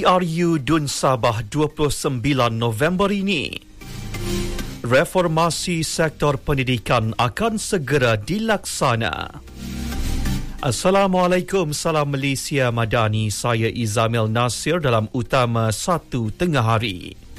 PRU Dun Sabah 29 November ini. Reformasi sektor pendidikan akan segera dilaksana. Assalamualaikum, salam Malaysia Madani. Saya Izamil Nasir dalam Utama 1 Tengah Hari.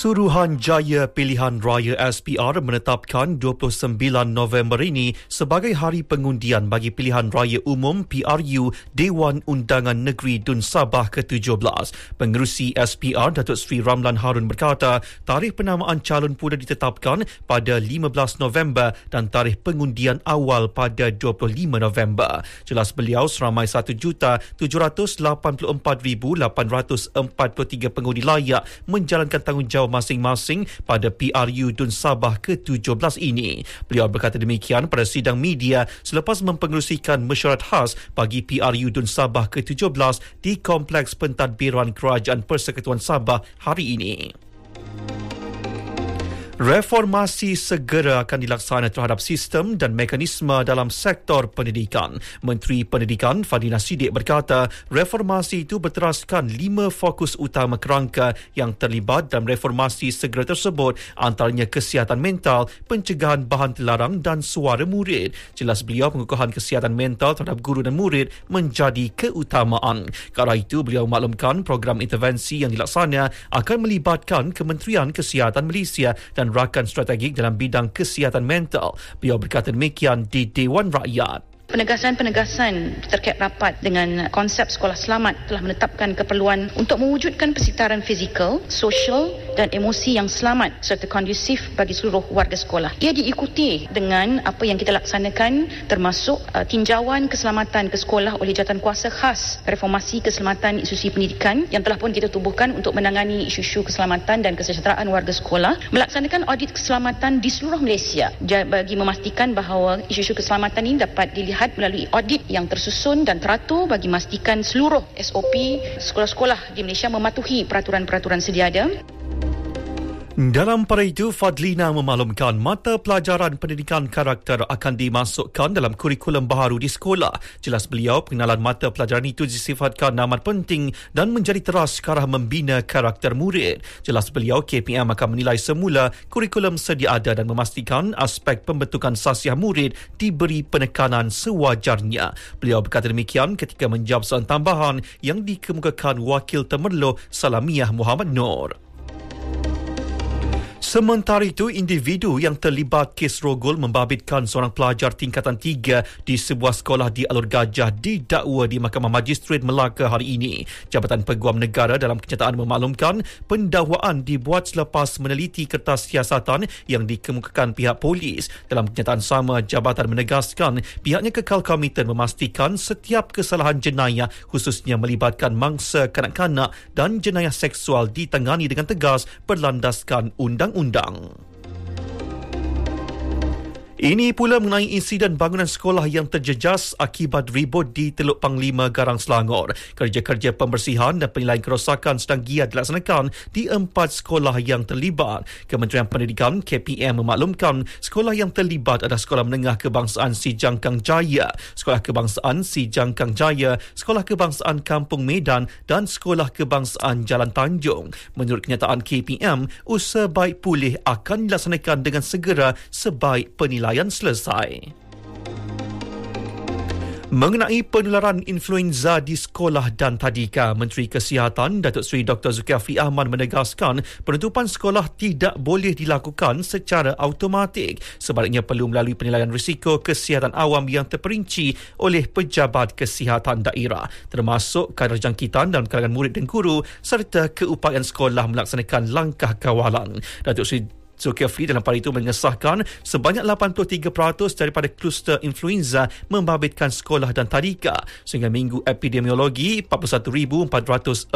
Suruhanjaya Pilihan Raya SPR menetapkan 29 November ini sebagai hari pengundian bagi Pilihan Raya Umum PRU Dewan Undangan Negeri Dun Sabah ke-17. Pengerusi SPR Datuk Seri Ramlan Harun berkata, tarikh penamaan calon pula ditetapkan pada 15 November dan tarikh pengundian awal pada 25 November. Jelas beliau, seramai 1,784,843 pengundi layak menjalankan tanggungjawab masing-masing pada PRU Dun Sabah ke-17 ini. Beliau berkata demikian pada sidang media selepas mempengerusikan mesyuarat khas bagi PRU Dun Sabah ke-17 di Kompleks Pentadbiran Kerajaan Persekutuan Sabah hari ini. Reformasi segera akan dilaksana terhadap sistem dan mekanisme dalam sektor pendidikan. Menteri Pendidikan Fadhina Siddiq berkata, reformasi itu berteraskan 5 fokus utama kerangka yang terlibat dalam reformasi segera tersebut, antaranya kesihatan mental, pencegahan bahan terlarang dan suara murid. Jelas beliau, pengukuhan kesihatan mental terhadap guru dan murid menjadi keutamaan. Kerana itu, beliau maklumkan program intervensi yang dilaksana akan melibatkan Kementerian Kesihatan Malaysia dan rakan strategik dalam bidang kesihatan mental. Beliau berkata demikian di Dewan Rakyat. Penegasan-penegasan terkait rapat dengan konsep sekolah selamat telah menetapkan keperluan untuk mewujudkan persekitaran fizikal, sosial dan emosi yang selamat serta kondusif bagi seluruh warga sekolah. Ia diikuti dengan apa yang kita laksanakan termasuk tinjauan keselamatan ke sekolah oleh jawatankuasa khas reformasi keselamatan institusi pendidikan yang telah pun kita tubuhkan untuk menangani isu-isu keselamatan dan kesejahteraan warga sekolah, melaksanakan audit keselamatan di seluruh Malaysia bagi memastikan bahawa isu-isu keselamatan ini dapat dilihat melalui audit yang tersusun dan teratur bagi memastikan seluruh SOP sekolah-sekolah di Malaysia mematuhi peraturan-peraturan sedia ada. Dalam pada itu, Fadlina memaklumkan mata pelajaran pendidikan karakter akan dimasukkan dalam kurikulum baharu di sekolah. Jelas beliau, pengenalan mata pelajaran itu disifatkan amat penting dan menjadi teras ke arah membina karakter murid. Jelas beliau, KPM akan menilai semula kurikulum sedia ada dan memastikan aspek pembentukan sasiah murid diberi penekanan sewajarnya. Beliau berkata demikian ketika menjawab soalan tambahan yang dikemukakan Wakil Temerloh Salamiah Muhammad Noor. Sementara itu, individu yang terlibat kes rogol membabitkan seorang pelajar tingkatan 3 di sebuah sekolah di Alor Gajah didakwa di Mahkamah Magistrate Melaka hari ini. Jabatan Peguam Negara dalam kenyataan memaklumkan pendakwaan dibuat selepas meneliti kertas siasatan yang dikemukakan pihak polis. Dalam kenyataan sama, jabatan menegaskan pihaknya kekal komiten memastikan setiap kesalahan jenayah khususnya melibatkan mangsa kanak-kanak dan jenayah seksual ditangani dengan tegas berlandaskan undang-undang. Ini pula mengenai insiden bangunan sekolah yang terjejas akibat ribut di Teluk Panglima, Garang Selangor. Kerja-kerja pembersihan dan penilaian kerosakan sedang giat dilaksanakan di 4 sekolah yang terlibat. Kementerian Pendidikan KPM memaklumkan sekolah yang terlibat adalah Sekolah Menengah Kebangsaan Si Jangkang Jaya, Sekolah Kebangsaan Si Jangkang Jaya, Sekolah Kebangsaan Kampung Medan dan Sekolah Kebangsaan Jalan Tanjung. Menurut kenyataan KPM, usaha baik pulih akan dilaksanakan dengan segera sebaik penilaian selesai. Mengenai penularan influenza di sekolah dan tadika, Menteri Kesihatan Datuk Seri Dr. Zulkifli Ahmad menegaskan penutupan sekolah tidak boleh dilakukan secara automatik. Sebaliknya perlu melalui penilaian risiko kesihatan awam yang terperinci oleh pejabat kesihatan daerah, termasuk kadar jangkitan dalam kalangan murid dan guru serta keupayaan sekolah melaksanakan langkah kawalan. Datuk Seri Zulkifli dalam pada itu mengesahkan sebanyak 83% daripada kluster influenza membabitkan sekolah dan tadika. Sehingga minggu epidemiologi, 41,448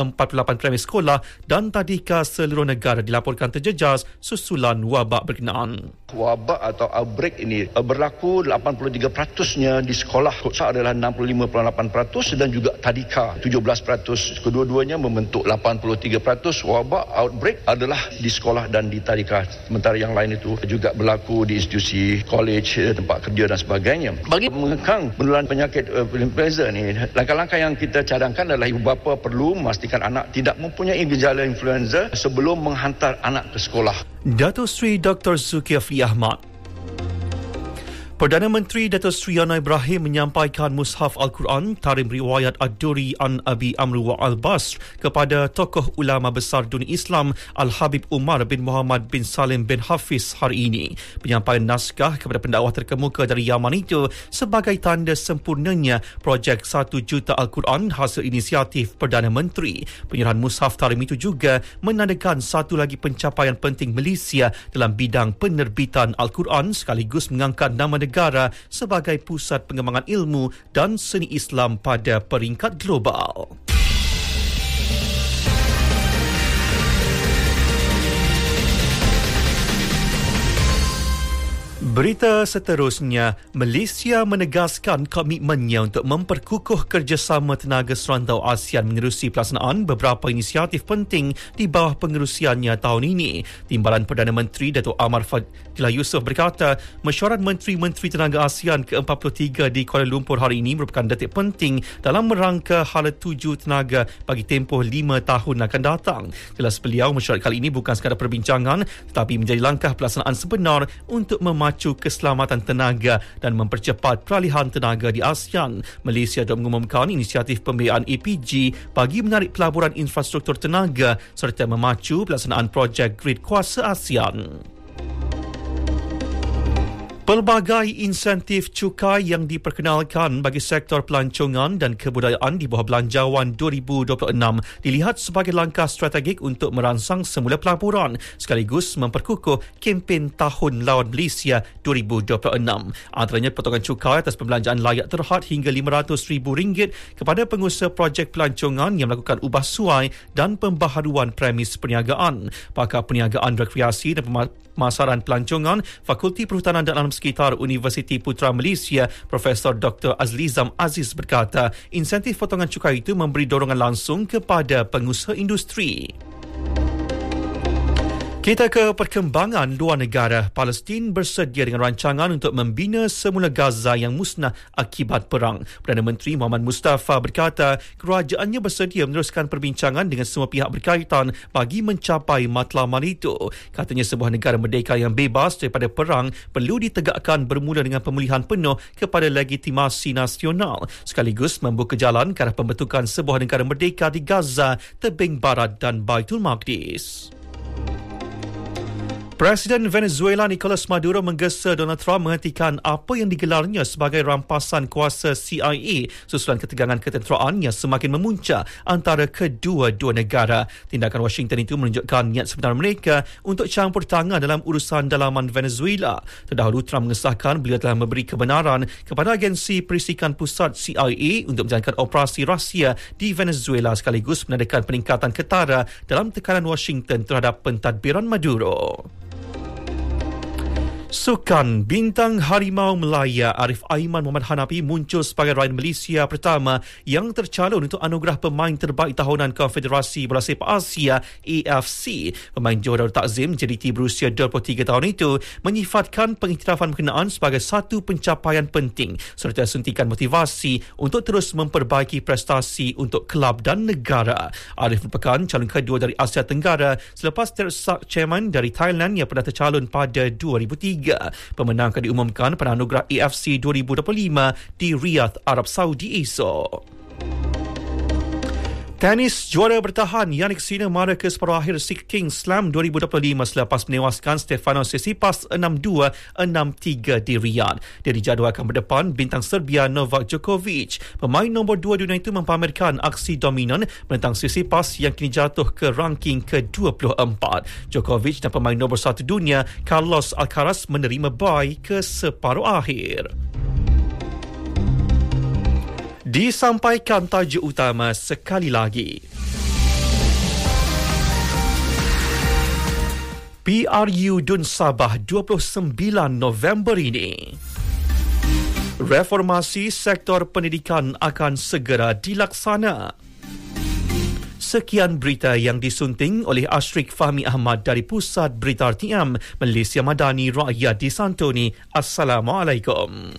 primary sekolah dan tadika seluruh negara dilaporkan terjejas susulan wabak berkenaan. Wabak atau outbreak ini berlaku 83%-nya di sekolah. Kota adalah 65.8% dan juga tadika 17%. Kedua-duanya membentuk 83%. Wabak outbreak adalah di sekolah dan di tadika. Sementara yang lain itu juga berlaku di institusi, college, tempat kerja dan sebagainya. Bagi mengekang penularan penyakit influenza ni, langkah-langkah yang kita cadangkan adalah ibu bapa perlu memastikan anak tidak mempunyai gejala influenza sebelum menghantar anak ke sekolah. Datuk Seri Dr. Zulkifli Ahmad. Perdana Menteri Datuk Seri Anwar Ibrahim menyampaikan Mushaf Al-Quran Tarim Riwayat Ad-Duri an Abi Amr wa Al-Basr kepada tokoh ulama besar dunia Islam Al-Habib Umar bin Muhammad bin Salim bin Hafiz hari ini. Penyampaian naskah kepada pendakwah terkemuka dari Yaman itu sebagai tanda sempurnanya projek 1 juta Al-Quran hasil inisiatif Perdana Menteri. Penyerahan Mushaf Tarim itu juga menandakan satu lagi pencapaian penting Malaysia dalam bidang penerbitan Al-Quran sekaligus mengangkat nama negara sebagai pusat pengembangan ilmu dan seni Islam pada peringkat global. Berita seterusnya, Malaysia menegaskan komitmennya untuk memperkukuh kerjasama tenaga serantau ASEAN menerusi pelaksanaan beberapa inisiatif penting di bawah pengerusiannya tahun ini. Timbalan Perdana Menteri Datuk Ahmad Fadilah Yusof berkata, mesyuarat Menteri-Menteri Tenaga ASEAN ke-43 di Kuala Lumpur hari ini merupakan detik penting dalam merangka hala tuju tenaga bagi tempoh 5 tahun akan datang. Jelas beliau, mesyuarat kali ini bukan sekadar perbincangan tetapi menjadi langkah pelaksanaan sebenar untuk memacu keselamatan tenaga dan mempercepat peralihan tenaga di ASEAN. Malaysia dah mengumumkan inisiatif pembiayaan APG bagi menarik pelaburan infrastruktur tenaga serta memacu pelaksanaan projek grid kuasa ASEAN. Pelbagai insentif cukai yang diperkenalkan bagi sektor pelancongan dan kebudayaan di bawah Belanjawan 2026 dilihat sebagai langkah strategik untuk merangsang semula pelaburan sekaligus memperkukuh kempen Tahun Lawan Malaysia 2026. Antaranya potongan cukai atas pembelanjaan layak terhad hingga RM500,000 kepada pengusaha projek pelancongan yang melakukan ubah suai dan pembaharuan premis perniagaan. Pakar Perniagaan Rekreasi dan Pemasaran Pelancongan Fakulti Perhutanan dan Alam Sekitar Universiti Putra Malaysia, Profesor Dr. Azlizam Aziz berkata, insentif potongan cukai itu memberi dorongan langsung kepada pengusaha industri. Kita ke perkembangan luar negara. Palestin bersedia dengan rancangan untuk membina semula Gaza yang musnah akibat perang. Perdana Menteri Muhammad Mustafa berkata kerajaannya bersedia meneruskan perbincangan dengan semua pihak berkaitan bagi mencapai matlamat itu. Katanya sebuah negara merdeka yang bebas daripada perang perlu ditegakkan bermula dengan pemulihan penuh kepada legitimasi nasional sekaligus membuka jalan ke arah pembentukan sebuah negara merdeka di Gaza, Tebing Barat dan Baitul Maqdis. Presiden Venezuela Nicolas Maduro menggesa Donald Trump menghentikan apa yang digelarnya sebagai rampasan kuasa CIA susulan ketegangan ketenteraan yang semakin memuncak antara kedua-dua negara. Tindakan Washington itu menunjukkan niat sebenar mereka untuk campur tangan dalam urusan dalaman Venezuela. Terdahulu Trump mengesahkan beliau telah memberi kebenaran kepada agensi perisikan pusat CIA untuk menjalankan operasi rahsia di Venezuela sekaligus menandakan peningkatan ketara dalam tekanan Washington terhadap pentadbiran Maduro. Sukan, bintang Harimau Melaya Arif Aiman Muhammad Hanafi muncul sebagai rakyat Malaysia pertama yang tercalon untuk anugerah pemain terbaik tahunan Konfederasi Bola Sepak Asia AFC. Pemain Johor Darul Takzim JDT berusia 23 tahun itu menyifatkan pengiktirafan berkenaan sebagai satu pencapaian penting serta suntikan motivasi untuk terus memperbaiki prestasi untuk kelab dan negara. Arif merupakan calon kedua dari Asia Tenggara selepas Tersak Chairman dari Thailand yang pernah tercalon pada 2003. Pemenang akan diumumkan pada anugerah AFC 2025 di Riyadh, Arab Saudi esok. Tenis, juara bertahan Jannik Sinner mara ke separuh akhir Six Kings Slam 2025 selepas menewaskan Stefanos Tsitsipas 6-2, 6-3 di Riyadh. Dia dijadualkan berdepan bintang Serbia Novak Djokovic. Pemain nombor 2 dunia itu mempamerkan aksi dominan menentang Tsitsipas yang kini jatuh ke ranking ke-24. Djokovic dan pemain nombor 1 dunia Carlos Alcaraz menerima bye ke separuh akhir. Disampaikan tajuk utama sekali lagi. PRU Dun Sabah 29 November ini. Reformasi sektor pendidikan akan segera dilaksana. Sekian berita yang disunting oleh Ashrik Fahmi Ahmad dari Pusat Berita RTM Malaysia Madani Rakyat di Santoni. Assalamualaikum.